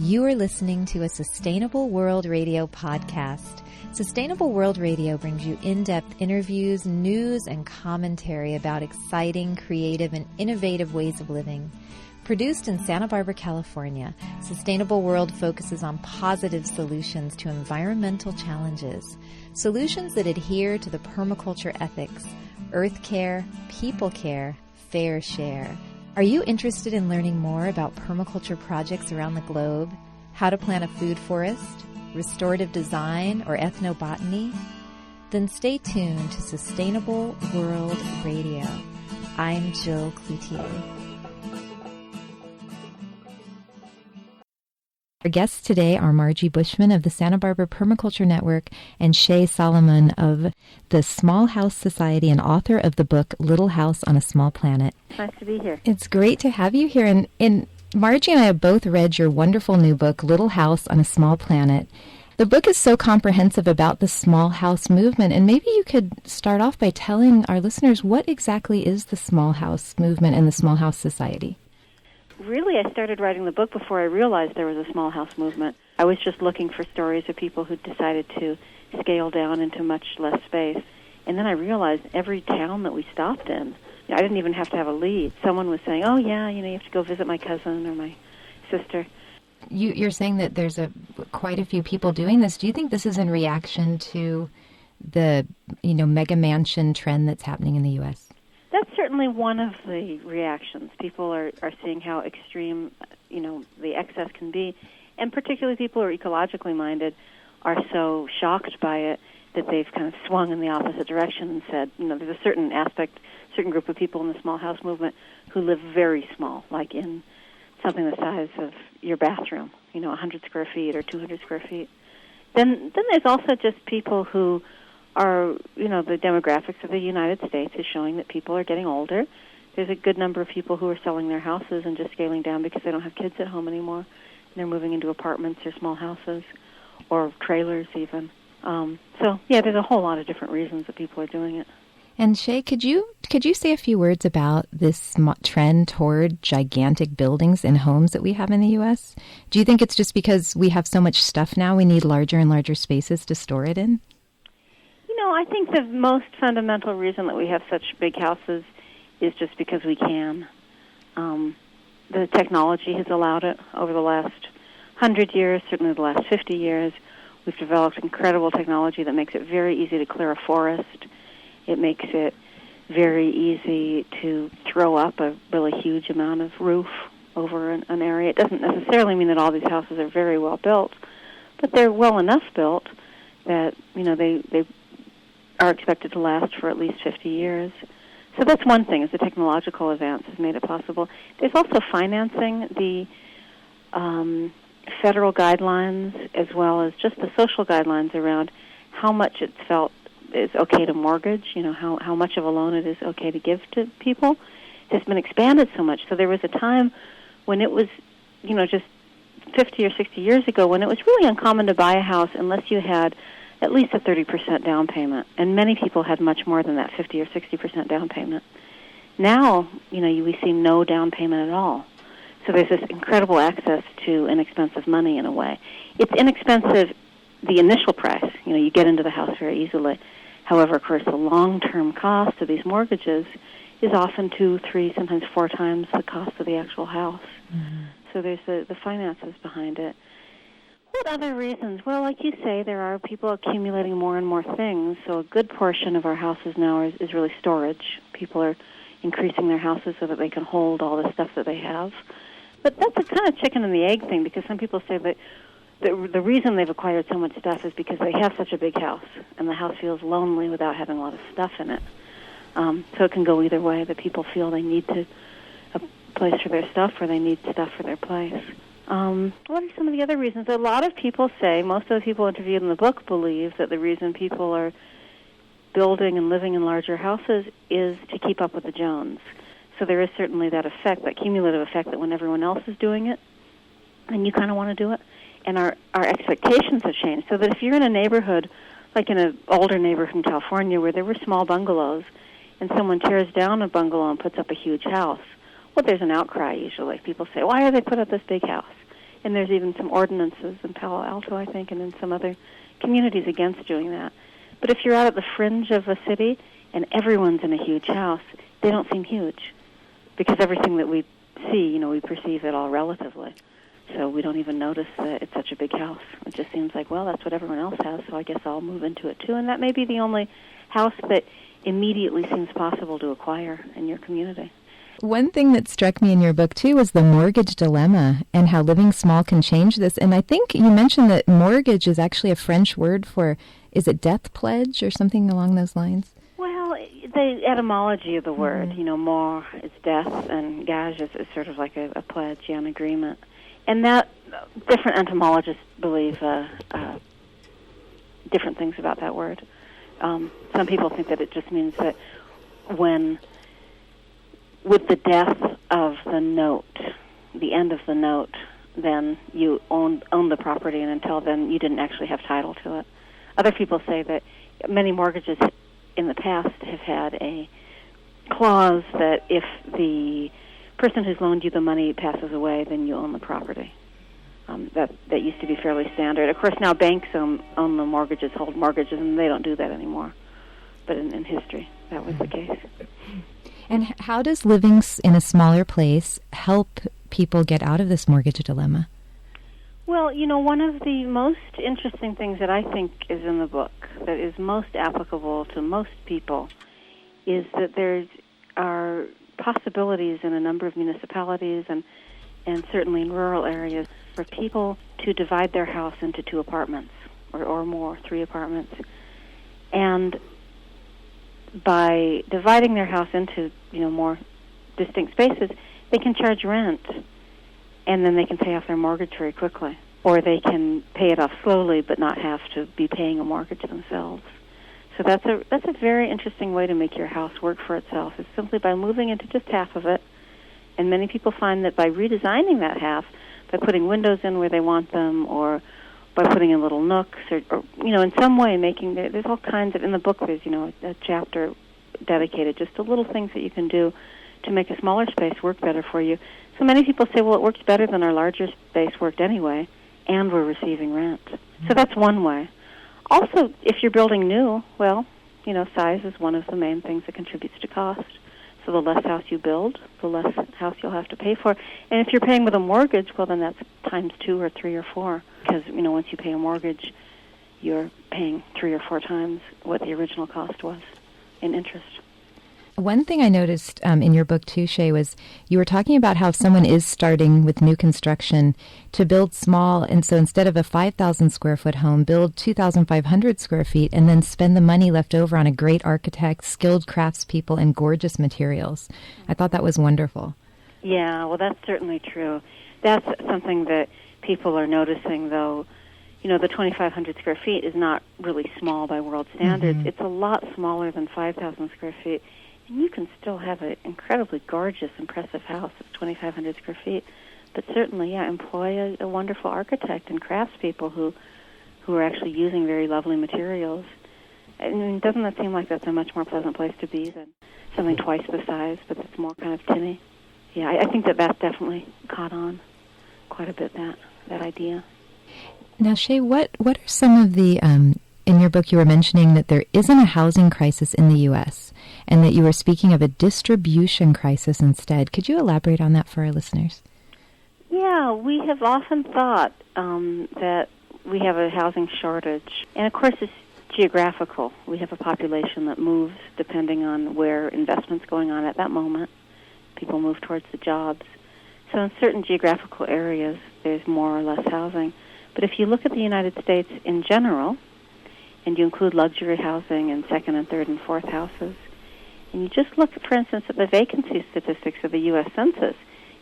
You are listening to a Sustainable World Radio podcast. Sustainable World Radio brings you in-depth interviews, news, and commentary about exciting, creative, and innovative ways of living. Produced in Santa Barbara, California, Sustainable World focuses on positive solutions to environmental challenges, solutions that adhere to the permaculture ethics, earth care, people care, fair share. Are you interested in learning more about permaculture projects around the globe, how to plant a food forest, restorative design, or ethnobotany? Then stay tuned to Sustainable World Radio. I'm Jill Cloutier. Our guests today are Margie Bushman of the Santa Barbara Permaculture Network and Shay Salomon of the Small House Society and author of the book Little House on a Small Planet. Nice to be here. It's great to have you here. And Margie and I have both read your wonderful new book, Little House on a Small Planet. The book is so comprehensive about the small house movement, and maybe you could start off by telling our listeners what exactly is the small house movement and the Small House Society. Really, I started writing the book before I realized there was a small house movement. I was just looking for stories of people who decided to scale down into much less space. And then I realized every town that we stopped in, I didn't even have to have a lead. Someone was saying, oh, yeah, you have to go visit my cousin or my sister. You're saying that there's quite a few people doing this. Do you think this is in reaction to the mega mansion trend that's happening in the U.S.? That's certainly one of the reactions. People are seeing how extreme, the excess can be. And particularly people who are ecologically minded are so shocked by it that they've kind of swung in the opposite direction and said, there's a certain group of people in the small house movement who live very small, like in something the size of your bathroom, 100 square feet or 200 square feet. Then there's also just people who are, the demographics of the United States is showing that people are getting older. There's a good number of people who are selling their houses and just scaling down because they don't have kids at home anymore. And they're moving into apartments or small houses or trailers even. There's a whole lot of different reasons that people are doing it. And Shay, could you say a few words about this trend toward gigantic buildings and homes that we have in the U.S.? Do you think it's just because we have so much stuff now, we need larger and larger spaces to store it in? I think the most fundamental reason that we have such big houses is just because we can. The technology has allowed it over the last 100 years, certainly the last 50 years. We've developed incredible technology that makes it very easy to clear a forest. It makes it very easy to throw up a really huge amount of roof over an area. It doesn't necessarily mean that all these houses are very well built, but they're well enough built that, they are expected to last for at least 50 years. So that's one thing, is the technological advance has made it possible. There's also financing, the federal guidelines, as well as just the social guidelines around how much it's felt is okay to mortgage, how much of a loan it is okay to give to people, has been expanded so much. So there was a time when it was, just 50 or 60 years ago, when it was really uncommon to buy a house unless you had at least a 30% down payment. And many people had much more than that 50 or 60% down payment. Now, we see no down payment at all. So there's this incredible access to inexpensive money in a way. It's inexpensive, the initial price. You get into the house very easily. However, of course, the long-term cost of these mortgages is often 2, 3, sometimes 4 times the cost of the actual house. Mm-hmm. So there's the finances behind it. What other reasons? Well, like you say, there are people accumulating more and more things. So a good portion of our houses now is really storage. People are increasing their houses so that they can hold all the stuff that they have. But that's a kind of chicken and the egg thing, because some people say that the reason they've acquired so much stuff is because they have such a big house, and the house feels lonely without having a lot of stuff in it. So it can go either way, that people feel they need a place for their stuff or they need stuff for their place. What are some of the other reasons? A lot of people say, most of the people interviewed in the book believe that the reason people are building and living in larger houses is to keep up with the Jones. So there is certainly that effect, that cumulative effect, that when everyone else is doing it, then you kind of want to do it. And our expectations have changed. So that if you're in a neighborhood, like in an older neighborhood in California where there were small bungalows, and someone tears down a bungalow and puts up a huge house, well, there's an outcry usually. People say, why do they put up this big house? And there's even some ordinances in Palo Alto, I think, and in some other communities against doing that. But if you're out at the fringe of a city and everyone's in a huge house, they don't seem huge, because everything that we see, we perceive it all relatively. So we don't even notice that it's such a big house. It just seems like, well, that's what everyone else has, so I guess I'll move into it too. And that may be the only house that immediately seems possible to acquire in your community. One thing that struck me in your book, too, was the mortgage dilemma and how living small can change this. And I think you mentioned that mortgage is actually a French word for, is it death pledge or something along those lines? Well, the etymology of the word, mort is death, and gage is sort of like a pledge, an agreement. And that, different entomologists believe different things about that word. Some people think that it just means that with the death of the note, the end of the note, then you own the property, and until then you didn't actually have title to it. Other people say that many mortgages in the past have had a clause that if the person who's loaned you the money passes away, then you own the property. That used to be fairly standard. Of course, now banks own the mortgages, hold mortgages, and they don't do that anymore. But in history, that was the case. And how does living in a smaller place help people get out of this mortgage dilemma? Well, one of the most interesting things that I think is in the book that is most applicable to most people is that there are possibilities in a number of municipalities and certainly in rural areas for people to divide their house into 2 apartments or more, 3 apartments. And by dividing their house into, more distinct spaces, they can charge rent, and then they can pay off their mortgage very quickly. Or they can pay it off slowly but not have to be paying a mortgage themselves. So that's a very interesting way to make your house work for itself, is simply by moving into just half of it. And many people find that by redesigning that half, by putting windows in where they want them, or by putting in little nooks, or in some way making, there's all kinds of, in the book there's, a chapter dedicated just to little things that you can do to make a smaller space work better for you. So many people say, well, it works better than our larger space worked anyway, and we're receiving rent. So that's one way. Also, if you're building new, well, size is one of the main things that contributes to cost. So the less house you build, the less house you'll have to pay for. And if you're paying with a mortgage, well, then that's times 2 or 3 or 4. Because, once you pay a mortgage, you're paying 3 or 4 times what the original cost was in interest. One thing I noticed in your book, too, Shay, was you were talking about how if someone is starting with new construction to build small, and so instead of a 5,000 square foot home, build 2,500 square feet, and then spend the money left over on a great architect, skilled craftspeople, and gorgeous materials. I thought that was wonderful. Yeah, well, that's certainly true. That's something that people are noticing, though. The 2,500 square feet is not really small by world standards. Mm-hmm. It's a lot smaller than 5,000 square feet. And you can still have an incredibly gorgeous, impressive house that's 2,500 square feet. But certainly, employ a wonderful architect and craftspeople who are actually using very lovely materials. I mean, doesn't that seem like that's a much more pleasant place to be than something twice the size, but it's more kind of tinny? Yeah, I think that's definitely caught on quite a bit, that idea. Now, Shay, what are some of the... in your book, you were mentioning that there isn't a housing crisis in the U.S., and that you were speaking of a distribution crisis instead. Could you elaborate on that for our listeners? Yeah, we have often thought that we have a housing shortage. And, of course, it's geographical. We have a population that moves depending on where investment's going on at that moment. People move towards the jobs. So in certain geographical areas, there's more or less housing. But if you look at the United States in general, and you include luxury housing and second and third and fourth houses, and you just look, for instance, at the vacancy statistics of the U.S. Census,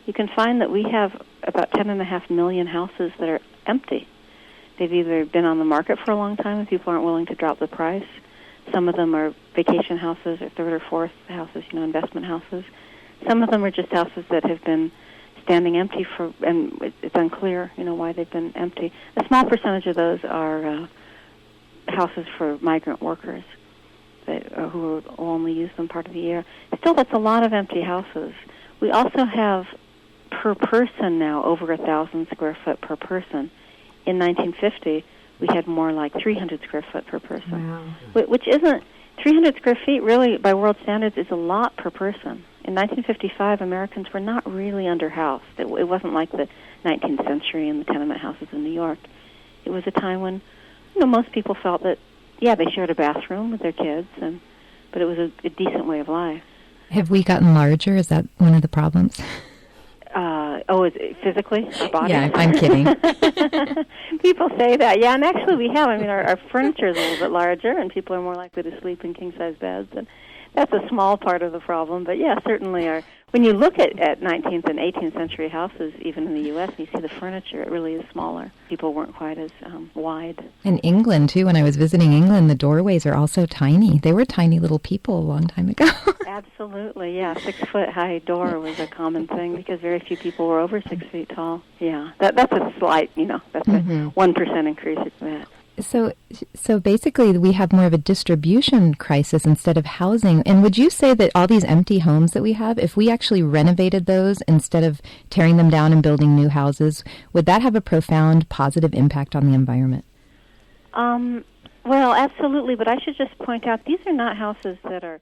you can find that we have about 10.5 million houses that are empty. They've either been on the market for a long time and people aren't willing to drop the price. Some of them are vacation houses or third or fourth houses, investment houses. Some of them are just houses that have been standing empty and it's unclear, why they've been empty. A small percentage of those are houses for migrant workers who only use them part of the year. Still, that's a lot of empty houses. We also have per person now over 1,000 square foot per person. In 1950, we had more like 300 square foot per person, wow. Which isn't 300 square feet really by world standards is a lot per person. In 1955, Americans were not really underhoused. It wasn't like the 19th century and the tenement houses in New York. It was a time when, most people felt that, they shared a bathroom with their kids, but it was a decent way of life. Have we gotten larger? Is that one of the problems? Is it physically? Our bodies? Yeah, I'm kidding. People say that. Yeah, and actually we have. I mean, our furniture is a little bit larger, and people are more likely to sleep in king-size beds. And that's a small part of the problem. But, certainly when you look at 19th and 18th century houses, even in the U.S., and you see the furniture, it really is smaller. People weren't quite as wide. In England, too, when I was visiting England, the doorways are also tiny. They were tiny little people a long time ago. Absolutely, yeah. 6-foot-high door was a common thing because very few people were over 6 feet tall. Yeah, that's a slight, that's a 1% increase in that. So basically we have more of a distribution crisis instead of housing. And would you say that all these empty homes that we have, if we actually renovated those instead of tearing them down and building new houses, would that have a profound positive impact on the environment? Well, absolutely. But I should just point out these are not houses that are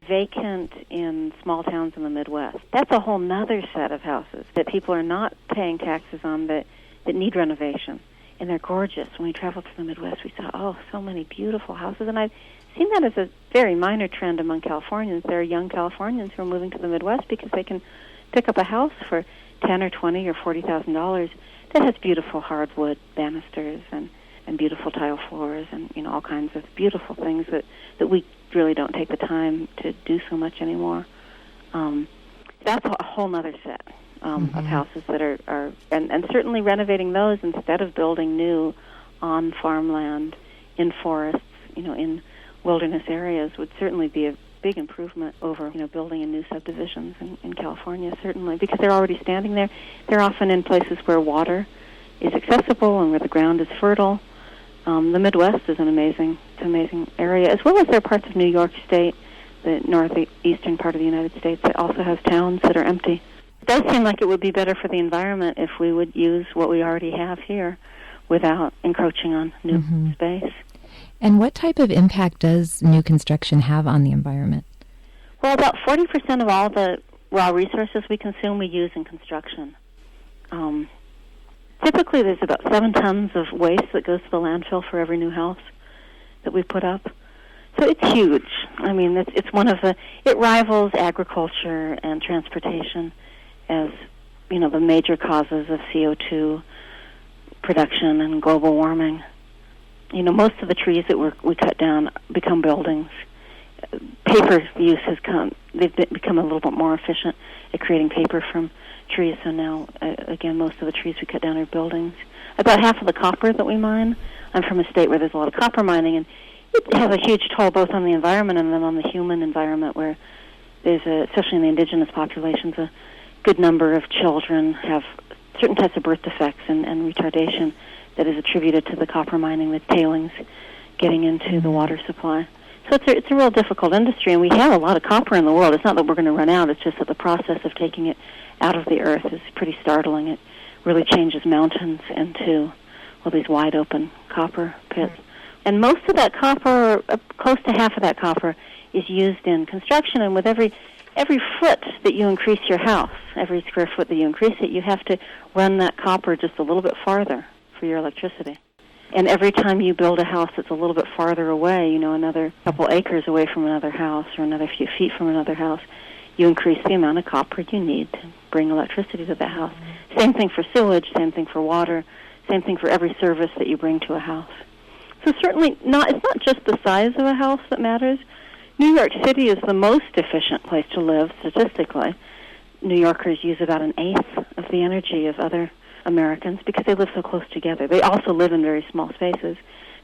vacant in small towns in the Midwest. That's a whole nother set of houses that people are not paying taxes on that need renovation. And they're gorgeous. When we traveled to the Midwest, we saw, so many beautiful houses. And I've seen that as a very minor trend among Californians. There are young Californians who are moving to the Midwest because they can pick up a house for $10,000 or $20,000 or $40,000 that has beautiful hardwood banisters and beautiful tile floors and all kinds of beautiful things that we really don't take the time to do so much anymore. That's a whole other set. Of houses that are and certainly renovating those instead of building new on farmland, in forests, in wilderness areas would certainly be a big improvement over, building in new subdivisions in California, certainly, because they're already standing there. They're often in places where water is accessible and where the ground is fertile. The Midwest is an amazing area, as well as there are parts of New York State, the northeastern part of the United States, that also has towns that are empty. It does seem like it would be better for the environment if we would use what we already have here without encroaching on new space. And what type of impact does new construction have on the environment? Well, about 40% of all the raw resources we consume we use in construction. Typically there's about 7 tons of waste that goes to the landfill for every new house that we put up. So it's huge. I mean, it's one of it rivals agriculture and transportation as, the major causes of CO2 production and global warming. Most of the trees that we cut down become buildings. Paper use they've become a little bit more efficient at creating paper from trees, so now, again, most of the trees we cut down are buildings. About half of the copper that we mine, I'm from a state where there's a lot of copper mining, and it has a huge toll both on the environment and then on the human environment, where there's, especially in the indigenous populations, a good number of children have certain types of birth defects and retardation that is attributed to the copper mining, the tailings getting into the water supply. So it's a real difficult industry, and we have a lot of copper in the world. It's not that we're going to run out, it's just that the process of taking it out of the earth is pretty startling. It really changes mountains into, these wide-open copper pits. And most of that copper, close to half of that copper, is used in construction, and with every foot that you increase your house, every square foot that you increase it, you have to run that copper just a little bit farther for your electricity. And every time you build a house that's a little bit farther away, another couple acres away from another house or another few feet from another house, you increase the amount of copper you need to bring electricity to the house. Same thing for sewage, same thing for water, same thing for every service that you bring to a house. So certainly it's not just the size of a house that matters. New York City is the most efficient place to live statistically. New Yorkers use about 1/8 of the energy of other Americans because they live so close together. They also live in very small spaces.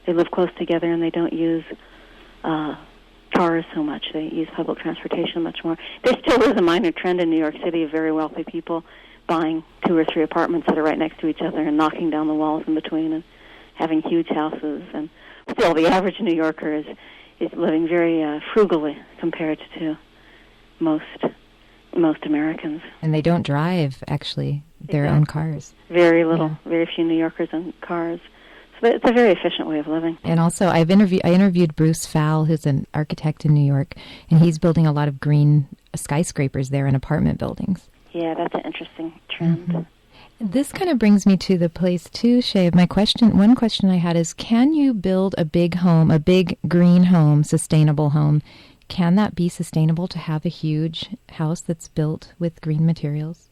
They live close together and they don't use cars so much. They use public transportation much more. There still is a minor trend in New York City of very wealthy people buying 2 or 3 apartments that are right next to each other and knocking down the walls in between and having huge houses. And still, the average New Yorker is living very frugally compared to most most Americans. And they don't drive, actually, their own cars. Very little, very few New Yorkers in cars. So it's a very efficient way of living. And also, I interviewed Bruce Fowle, who's an architect in New York, and he's building a lot of green skyscrapers there in apartment buildings. Yeah, that's an interesting trend. Mm-hmm. This kind of brings me to the place, too, Shay. One question I had is, can you build a big home, a big green home, sustainable home? Can that be sustainable to have a huge house that's built with green materials?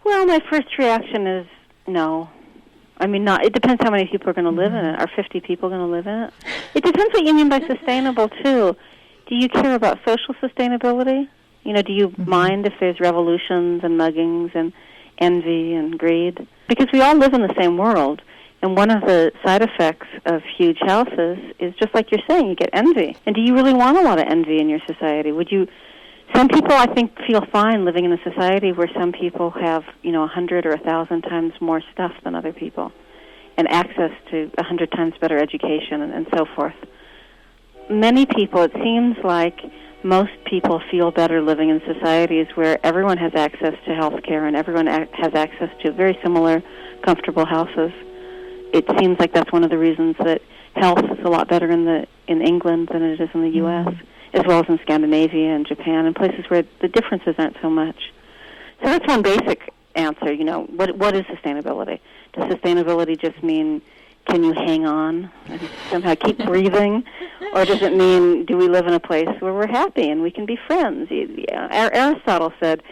Well, my first reaction is no. I mean, not. It depends how many people are going to live in it. Are 50 people going to live in it? It depends what you mean by sustainable, too. Do you care about social sustainability? You know, do you mind if there's revolutions and muggings and envy and greed? Because we all live in the same world, and one of the side effects of huge houses is just like you're saying, you get envy. And do you really want a lot of envy in your society? Some people, I think, feel fine living in a society where some people have, 100 or 1,000 times more stuff than other people, and access to 100 times better education and so forth. Many people, it seems like most people feel better living in societies where everyone has access to health care and everyone has access to very similar, comfortable houses. It seems like that's one of the reasons that health is a lot better in England than it is in the U.S., as well as in Scandinavia and Japan and places where the differences aren't so much. So that's one basic answer. What is sustainability? Does sustainability just mean can you hang on and somehow keep breathing? Or does it mean do we live in a place where we're happy and we can be friends? Aristotle said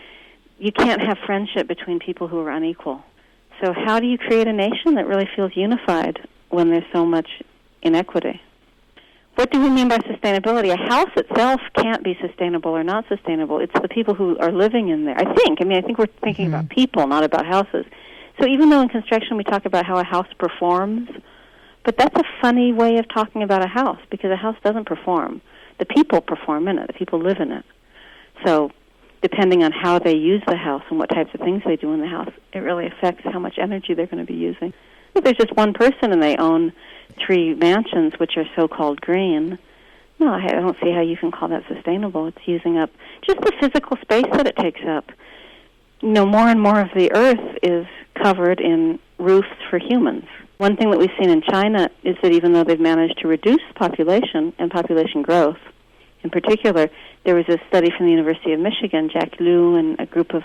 you can't have friendship between people who are unequal. So how do you create a nation that really feels unified when there's so much inequity? What do we mean by sustainability? A house itself can't be sustainable or not sustainable. It's the people who are living in there. I think we're thinking about people, not about houses. So even though in construction we talk about how a house performs, but that's a funny way of talking about a house because a house doesn't perform. The people perform in it. The people live in it. So depending on how they use the house and what types of things they do in the house, it really affects how much energy they're going to be using. If there's just one person and they own 3 mansions, which are so-called green, no, I don't see how you can call that sustainable. It's using up just the physical space that it takes up. More and more of the earth is covered in roofs for humans. One thing that we've seen in China is that even though they've managed to reduce population and population growth, in particular, there was a study from the University of Michigan, Jack Liu and a group of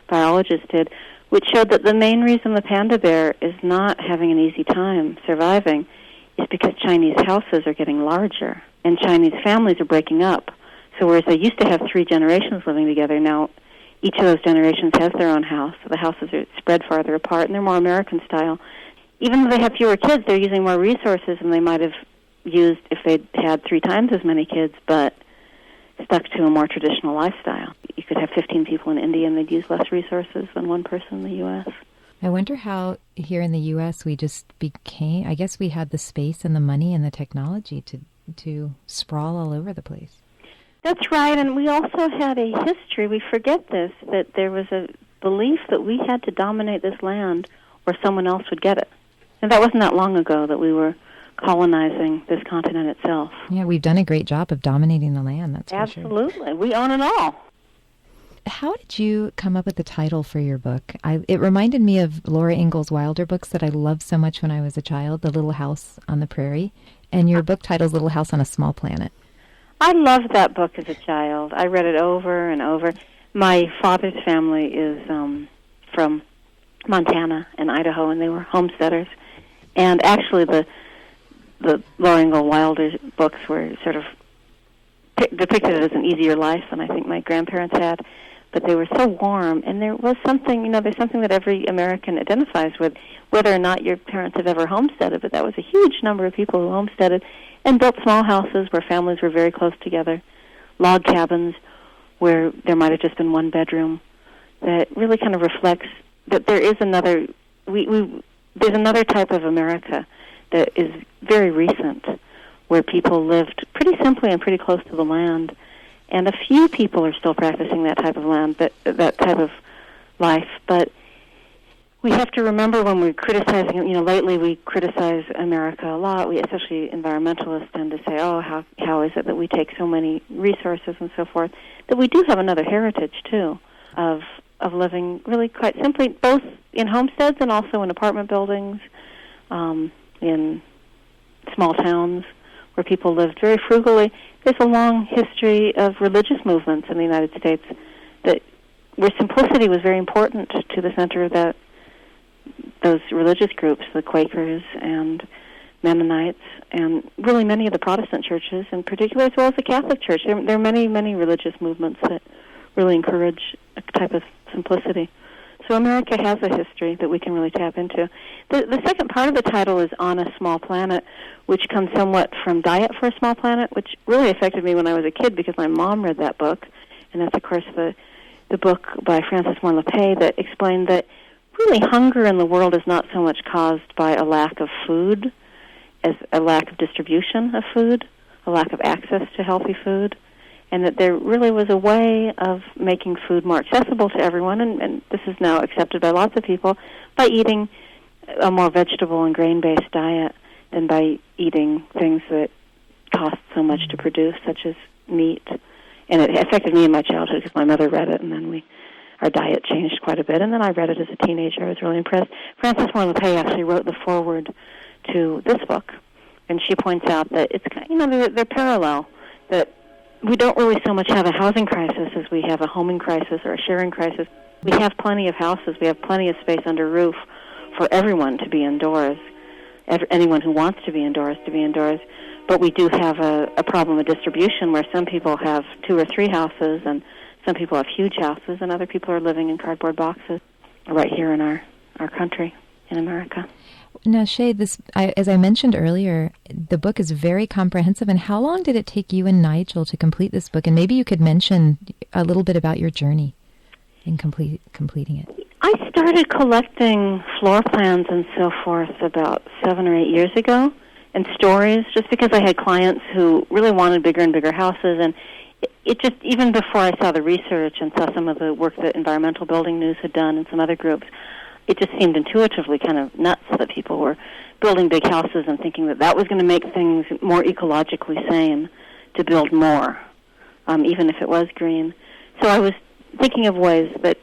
biologists did, which showed that the main reason the panda bear is not having an easy time surviving is because Chinese houses are getting larger and Chinese families are breaking up. So whereas they used to have 3 generations living together, now each of those generations has their own house. So the houses are spread farther apart, and they're more American style. Even though they have fewer kids, they're using more resources than they might have used if they'd had 3 times as many kids, but stuck to a more traditional lifestyle. You could have 15 people in India, and they'd use less resources than one person in the U.S. I wonder how here in the U.S. we just became, I guess we had the space and the money and the technology to sprawl all over the place. That's right, and we also had a history, we forget this, that there was a belief that we had to dominate this land or someone else would get it. And that wasn't that long ago that we were colonizing this continent itself. Yeah, we've done a great job of dominating the land, that's for sure. Absolutely. We own it all. How did you come up with the title for your book? It reminded me of Laura Ingalls Wilder books that I loved so much when I was a child, The Little House on the Prairie, and your book title is Little House on a Small Planet. I loved that book as a child. I read it over and over. My father's family is from Montana and Idaho, and they were homesteaders. And actually, the Laura Ingalls Wilder books were sort of depicted as an easier life than I think my grandparents had. But they were so warm, and there was something, there's something that every American identifies with, whether or not your parents have ever homesteaded, but that was a huge number of people who homesteaded and built small houses where families were very close together, log cabins where there might have just been one bedroom. That really kind of reflects that there is another, there's another type of America that is very recent, where people lived pretty simply and pretty close to the land. And a few people are still practicing that type of that type of life. But we have to remember when we're criticizing, lately we criticize America a lot. We, especially environmentalists, tend to say, oh, how is it that we take so many resources and so forth, that we do have another heritage, too. of living really quite simply, both in homesteads and also in apartment buildings, in small towns where people lived very frugally. There's a long history of religious movements in the United States where simplicity was very important to the center of those religious groups, the Quakers and Mennonites, and really many of the Protestant churches in particular, as well as the Catholic Church. There are many, many religious movements that really encourage a type of simplicity. So America has a history that we can really tap into. The second part of the title is On a Small Planet, which comes somewhat from Diet for a Small Planet, which really affected me when I was a kid because my mom read that book, and that's, of course, the book by Frances Moore Lappé that explained that really hunger in the world is not so much caused by a lack of food as a lack of distribution of food, a lack of access to healthy food, and that there really was a way of making food more accessible to everyone, and this is now accepted by lots of people, by eating a more vegetable and grain-based diet than by eating things that cost so much to produce, such as meat. And it affected me in my childhood because my mother read it, and then our diet changed quite a bit. And then I read it as a teenager. I was really impressed. Frances Moore Lappé actually wrote the foreword to this book, and she points out that it's, they're parallel, that we don't really so much have a housing crisis as we have a homing crisis or a sharing crisis. We have plenty of houses. We have plenty of space under roof for everyone to be indoors, anyone who wants to be indoors to be indoors. But we do have a problem of distribution where some people have 2 or 3 houses and some people have huge houses and other people are living in cardboard boxes right here in our country, in America. Now, Shay, as I mentioned earlier, the book is very comprehensive. And how long did it take you and Nigel to complete this book? And maybe you could mention a little bit about your journey in completing it. I started collecting floor plans and so forth about 7 or 8 years ago, and stories, just because I had clients who really wanted bigger and bigger houses. And it just, even before I saw the research and saw some of the work that Environmental Building News had done and some other groups, it just seemed intuitively kind of nuts that people were building big houses and thinking that was going to make things more ecologically sane to build more, even if it was green. So I was thinking of ways that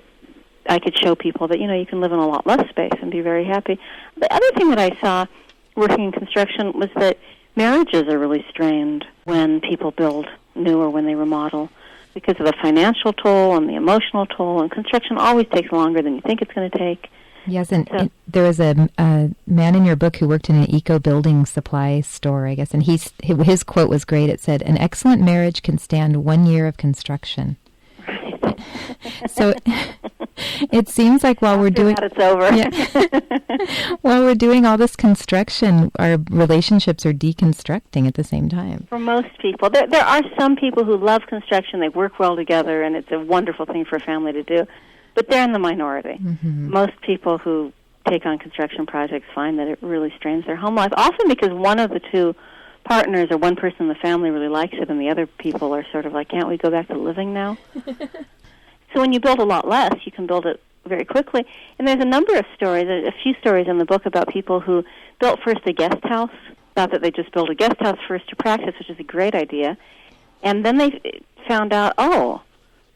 I could show people that, you can live in a lot less space and be very happy. The other thing that I saw working in construction was that marriages are really strained when people build new or when they remodel because of the financial toll and the emotional toll, and construction always takes longer than you think it's going to take. Yes, and there was a man in your book who worked in an eco-building supply store, I guess, and his quote was great. It said, "An excellent marriage can stand 1 year of construction." So it seems like while we're doing that, it's over. Yeah, while we're doing all this construction, our relationships are deconstructing at the same time. For most people, there are some people who love construction. They work well together, and it's a wonderful thing for a family to do. But they're in the minority. Mm-hmm. Most people who take on construction projects find that it really strains their home life, often because one of the two partners or one person in the family really likes it and the other people are sort of like, can't we go back to living now? So when you build a lot less, you can build it very quickly. And there's a number of stories, a few stories in the book about people who built first a guest house, thought that they just built a guest house first to practice, which is a great idea. And then they found out,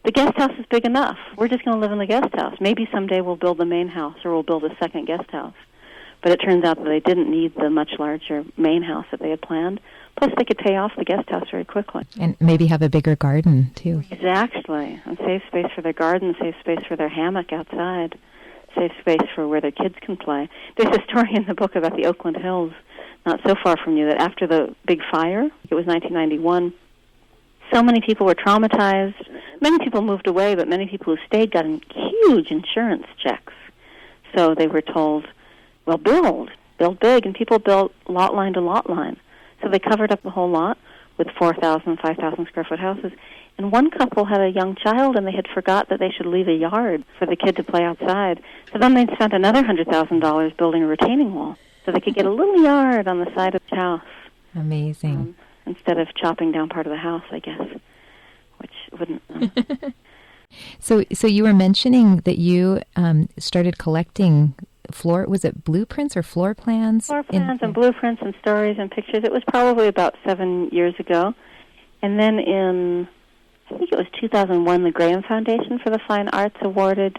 the guest house is big enough. We're just going to live in the guest house. Maybe someday we'll build the main house or we'll build a second guest house. But it turns out that they didn't need the much larger main house that they had planned. Plus, they could pay off the guest house very quickly. And maybe have a bigger garden, too. Exactly. And save space for their garden, save space for their hammock outside, save space for where their kids can play. There's a story in the book about the Oakland Hills, not so far from you, that after the big fire, it was 1991, so many people were traumatized. Many people moved away, but many people who stayed got huge insurance checks. So they were told, well, build big, and people built lot line to lot line. So they covered up the whole lot with 4,000, 5,000 square foot houses. And one couple had a young child, and they had forgot that they should leave a yard for the kid to play outside. So then they'd spent another $100,000 building a retaining wall so they could get a little yard on the side of the house. Amazing. Instead of chopping down part of the house, I guess, which wouldn't... So you were mentioning that you started collecting was it blueprints or floor plans? Floor plans and blueprints and stories and pictures. It was probably about 7 years ago. And then in I think it was 2001, the Graham Foundation for the Fine Arts awarded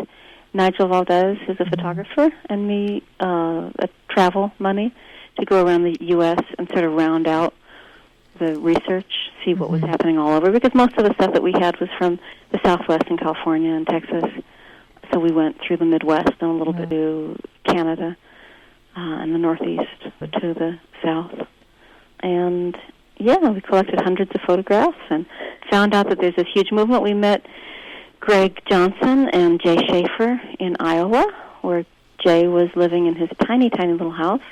Nigel Valdez, who's a photographer, and me a travel money to go around the U.S. and sort of round out the research, see what was happening all over, because most of the stuff that we had was from the Southwest and California and Texas. So we went through the Midwest and a little bit to Canada and the Northeast to the South. And, yeah, we collected hundreds of photographs and found out that there's this huge movement. We met Greg Johnson and Jay Schaefer in Iowa, where Jay was living in his tiny, tiny little house.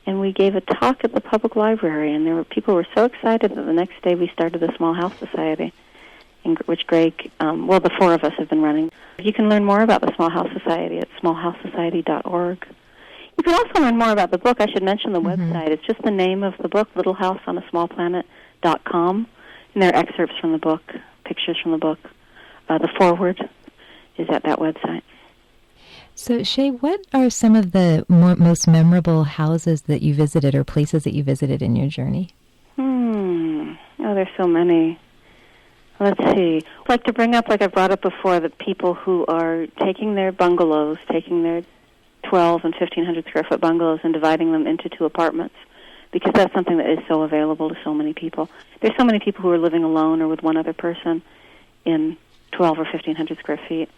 And we gave a talk at the public library, and people were so excited that the next day we started the Small House Society, which Greg, the four of us have been running. You can learn more about the Small House Society at smallhousesociety.org. You can also learn more about the book. I should mention the website. It's just the name of the book, littlehouseonasmallplanet.com, and there are excerpts from the book, pictures from the book. The foreword is at that website. So, Shay, what are some of the most memorable houses that you visited or places that you visited in your journey? Oh, there's so many. Let's see. I'd like to bring up, like I brought up before, the people who are taking their bungalows, taking their 12 and 1,500 square foot bungalows and dividing them into 2 apartments, because that's something that is so available to so many people. There's so many people who are living alone or with one other person in 12 or 1,500 square feet.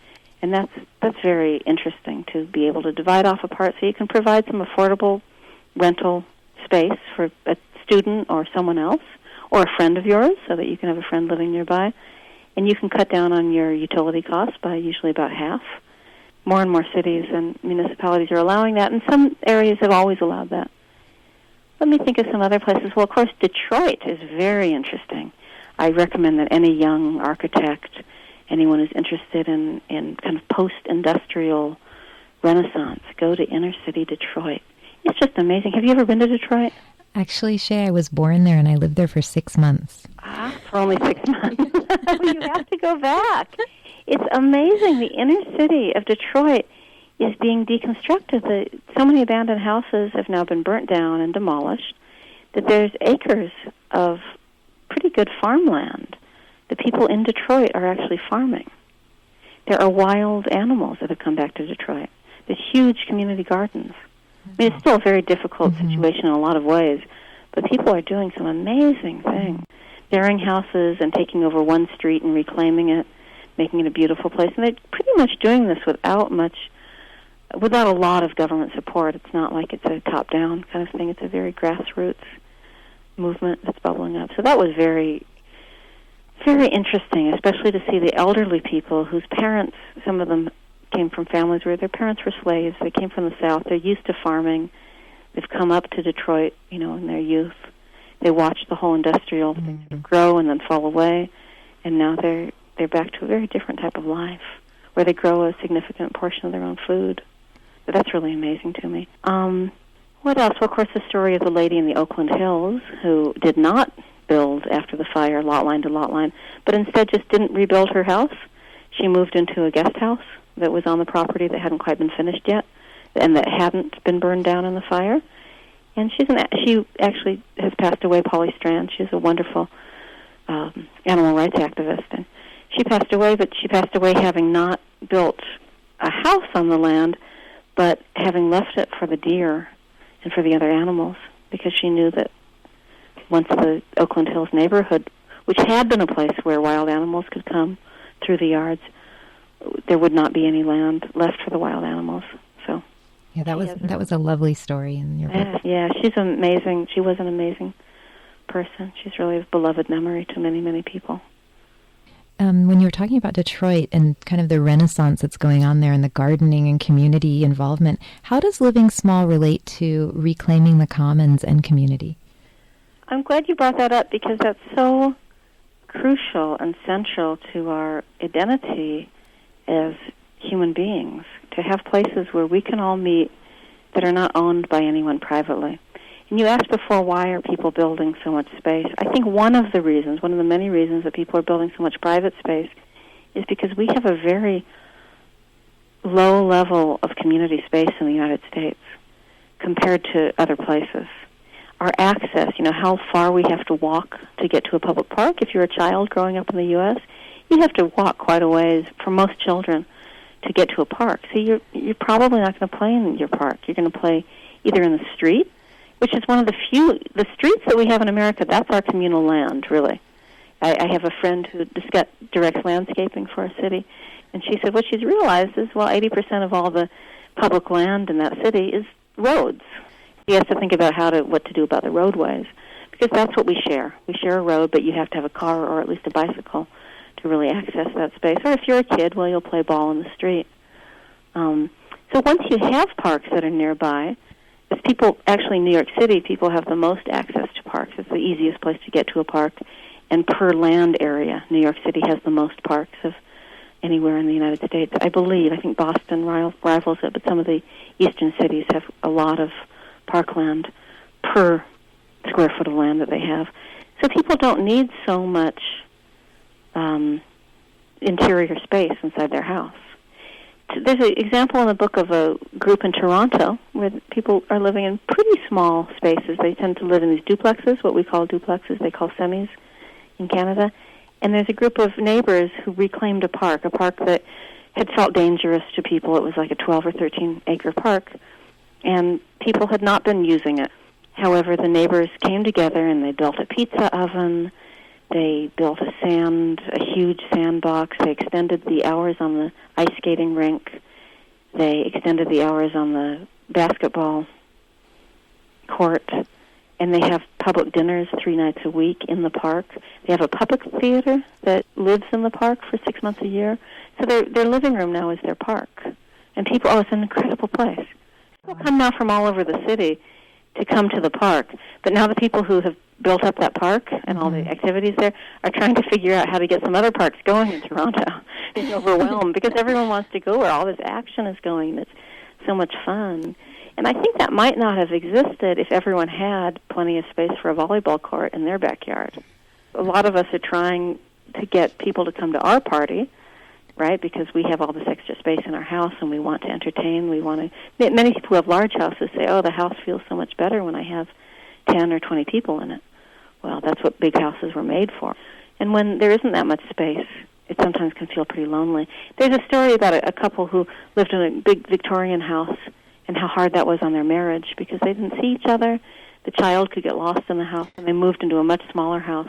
And that's very interesting to be able to divide off apart so you can provide some affordable rental space for a student or someone else or a friend of yours so that you can have a friend living nearby. And you can cut down on your utility costs by usually about half. More and more cities and municipalities are allowing that, and some areas have always allowed that. Let me think of some other places. Well, of course, Detroit is very interesting. I recommend that any young architect, anyone who's interested in kind of post-industrial renaissance, go to inner-city Detroit. It's just amazing. Have you ever been to Detroit? Actually, Shay, I was born there, and I lived there for 6 months. For only 6 months. You have to go back. It's amazing. The inner city of Detroit is being deconstructed. So many abandoned houses have now been burnt down and demolished that there's acres of pretty good farmland. The people in Detroit are actually farming. There are wild animals that have come back to Detroit. There's huge community gardens. I mean, it's still a very difficult situation in a lot of ways, but people are doing some amazing things. Clearing houses and taking over one street and reclaiming it, making it a beautiful place. And they're pretty much doing this without a lot of government support. It's not like it's a top-down kind of thing. It's a very grassroots movement that's bubbling up. So that was very, very interesting, especially to see the elderly people whose parents, some of them came from families where their parents were slaves. They came from the South. They're used to farming. They've come up to Detroit, in their youth. They watched the whole industrial thing sort of grow and then fall away, and now they're back to a very different type of life, where they grow a significant portion of their own food. So that's really amazing to me. What else? Well, of course, the story of the lady in the Oakland Hills who did not build after the fire, lot line to lot line, but instead just didn't rebuild her house. She moved into a guest house that was on the property that hadn't quite been finished yet and that hadn't been burned down in the fire. And she actually has passed away, Polly Strand. She's a wonderful animal rights activist. And she passed away, but she passed away having not built a house on the land, but having left it for the deer and for the other animals, because she knew that once the Oakland Hills neighborhood, which had been a place where wild animals could come through the yards, there would not be any land left for the wild animals. So, yeah, that was a lovely story in your book. Yeah, she's amazing. She was an amazing person. She's really a beloved memory to many, many people. When you were talking about Detroit and kind of the renaissance that's going on there and the gardening and community involvement, how does living small relate to reclaiming the commons and community? I'm glad you brought that up, because that's so crucial and central to our identity as human beings, to have places where we can all meet that are not owned by anyone privately. And you asked before, why are people building so much space? I think one of the many reasons that people are building so much private space is because we have a very low level of community space in the United States compared to other places. our access, how far we have to walk to get to a public park. If you're a child growing up in the U.S., you have to walk quite a ways for most children to get to a park. So you're probably not going to play in your park. You're going to play either in the street, which is one of the streets that we have in America, that's our communal land, really. I have a friend who directs landscaping for a city, and she said what she's realized is, 80% of all the public land in that city is roads. She has to think about what to do about the roadways, because that's what we share. We share a road, but you have to have a car or at least a bicycle to really access that space. Or if you're a kid, you'll play ball in the street. So once you have parks that are nearby, in New York City, people have the most access to parks. It's the easiest place to get to a park. And per land area, New York City has the most parks of anywhere in the United States. I think Boston rivals it, but some of the eastern cities have a lot of parkland per square foot of land that they have. So people don't need so much interior space inside their house. There's an example in the book of a group in Toronto where people are living in pretty small spaces. They tend to live in these duplexes, what we call duplexes. They call semis in Canada. And there's a group of neighbors who reclaimed a park that had felt dangerous to people. It was like a 12 or 13-acre park, and people had not been using it. However, the neighbors came together and they built a pizza oven. They built a huge sandbox. They extended the hours on the ice skating rink. They extended the hours on the basketball court. And they have public dinners 3 nights a week in the park. They have a puppet theater that lives in the park for 6 months a year. So their living room now is their park. And people, it's an incredible place. People come now from all over the city to come to the park. But now the people who have built up that park and all the activities there are trying to figure out how to get some other parks going in Toronto. They're overwhelmed because everyone wants to go where all this action is going, and it's so much fun. And I think that might not have existed if everyone had plenty of space for a volleyball court in their backyard. A lot of us are trying to get people to come to our party, right, because we have all this extra space in our house and we want to entertain. Many people who have large houses say, the house feels so much better when I have 10 or 20 people in it. Well, that's what big houses were made for. And when there isn't that much space, it sometimes can feel pretty lonely. There's a story about a couple who lived in a big Victorian house and how hard that was on their marriage because they didn't see each other. The child could get lost in the house, and they moved into a much smaller house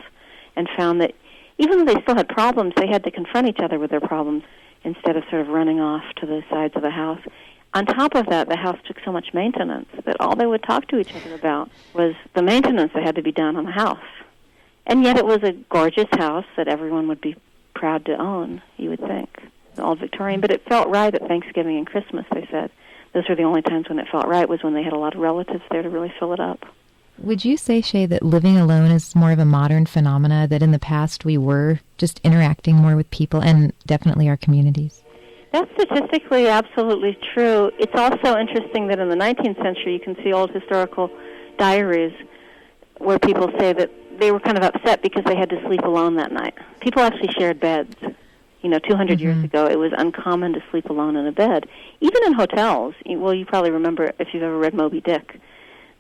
and found that even though they still had problems, they had to confront each other with their problems instead of sort of running off to the sides of the house. On top of that, the house took so much maintenance that all they would talk to each other about was the maintenance that had to be done on the house. And yet it was a gorgeous house that everyone would be proud to own, you would think, all Victorian. But it felt right at Thanksgiving and Christmas, they said. Those were the only times when it felt right, was when they had a lot of relatives there to really fill it up. Would you say, Shay, that living alone is more of a modern phenomena, that in the past we were just interacting more with people and definitely our communities? That's statistically absolutely true. It's also interesting that in the 19th century you can see old historical diaries where people say that they were kind of upset because they had to sleep alone that night. People actually shared beds. 200 years ago, it was uncommon to sleep alone in a bed. Even in hotels. Well, you probably remember, if you've ever read Moby Dick,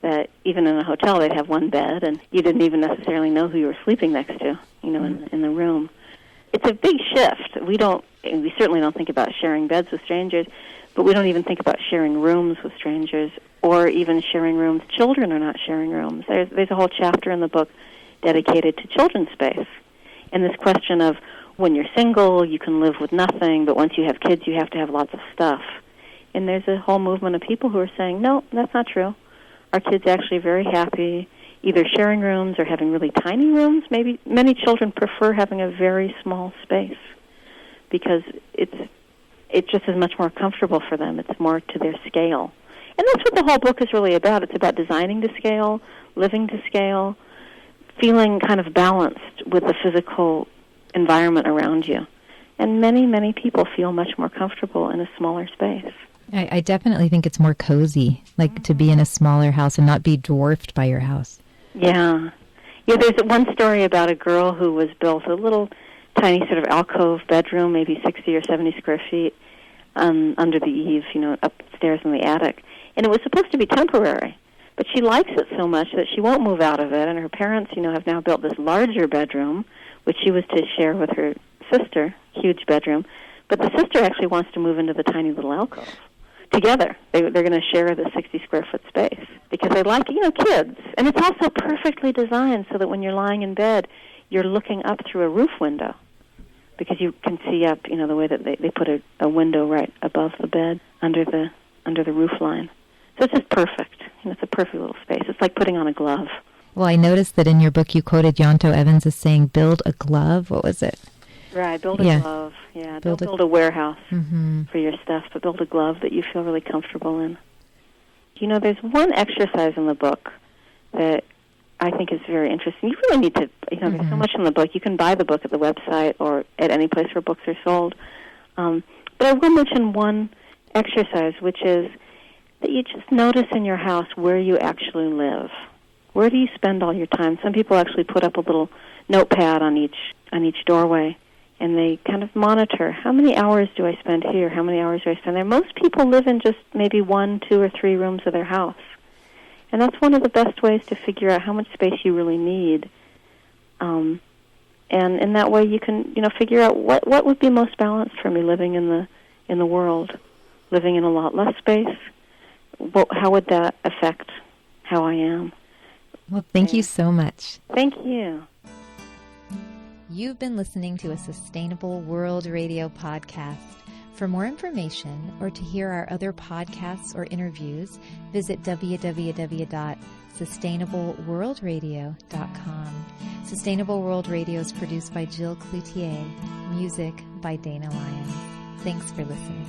that even in a hotel they'd have one bed, and you didn't even necessarily know who you were sleeping next to, in the room. It's a big shift. We certainly don't think about sharing beds with strangers, but we don't even think about sharing rooms with strangers, or even sharing rooms. Children are not sharing rooms. There's a whole chapter in the book dedicated to children's space, and this question of, when you're single, you can live with nothing, but once you have kids, you have to have lots of stuff. And there's a whole movement of people who are saying, no, that's not true. Our kids are actually very happy either sharing rooms or having really tiny rooms. Maybe many children prefer having a very small space because it just is much more comfortable for them. It's more to their scale. And that's what the whole book is really about. It's about designing to scale, living to scale, feeling kind of balanced with the physical environment around you. And many, many people feel much more comfortable in a smaller space. I definitely think it's more cozy, like to be in a smaller house and not be dwarfed by your house. Yeah. There's one story about a girl who was built a little tiny sort of alcove bedroom, maybe 60 or 70 square feet, under the eaves, upstairs in the attic. And it was supposed to be temporary. But she likes it so much that she won't move out of it, and her parents, have now built this larger bedroom, which she was to share with her sister, huge bedroom. But the sister actually wants to move into the tiny little alcove together. They're going to share the 60-square-foot space because they like, kids. And it's also perfectly designed so that when you're lying in bed, you're looking up through a roof window because you can see up, the way that they put a window right above the bed under the roof line. So it's just perfect. It's a perfect little space. It's like putting on a glove. Well, I noticed that in your book you quoted Yonto Evans as saying, build a glove. What was it? Right, build a glove. Yeah, don't build a warehouse for your stuff, but build a glove that you feel really comfortable in. There's one exercise in the book that I think is very interesting. You really need to, there's so much in the book. You can buy the book at the website or at any place where books are sold. But I will mention one exercise, which is that you just notice in your house where you actually live. Where do you spend all your time? Some people actually put up a little notepad on each doorway, and they kind of monitor, how many hours do I spend here? How many hours do I spend there? Most people live in just maybe 1, 2, or 3 rooms of their house. And that's one of the best ways to figure out how much space you really need. And in that way you can, figure out what would be most balanced for me living in the world. Living in a lot less space, how would that affect how I am? Well, thank you so much. Thank you. You've been listening to a Sustainable World Radio podcast. For more information or to hear our other podcasts or interviews, visit www.sustainableworldradio.com. Sustainable World Radio is produced by Jill Cloutier. Music by Dana Lyons. Thanks for listening.